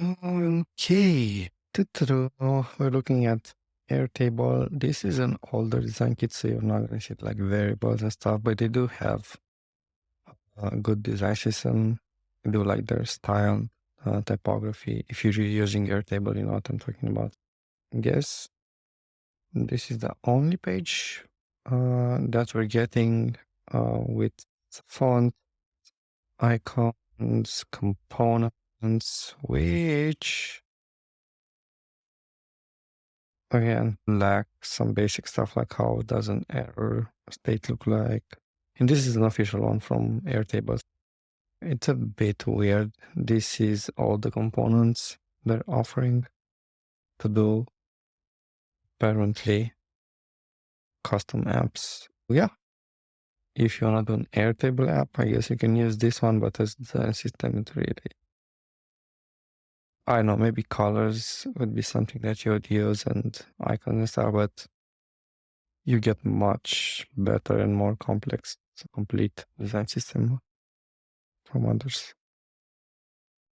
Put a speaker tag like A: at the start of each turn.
A: Okay. We're looking at Airtable. This is an older design kit, so you're not gonna see like variables and stuff, but they do have a good design system. They do like their style, typography. If you're using Airtable, you know what I'm talking about. I guess this is the only page that we're getting with font, icons, components, which again lack some basic stuff like how does an error state look like. And this is an official one from Airtable. It's a bit weird. This is all the components they're offering to do apparently custom apps. Yeah, if you want to do an Airtable app, I guess you can use this one, but as design system, it really, I don't know, maybe colors would be something that you would use and icons and stuff, but you get much better and more complex, complete design system from others.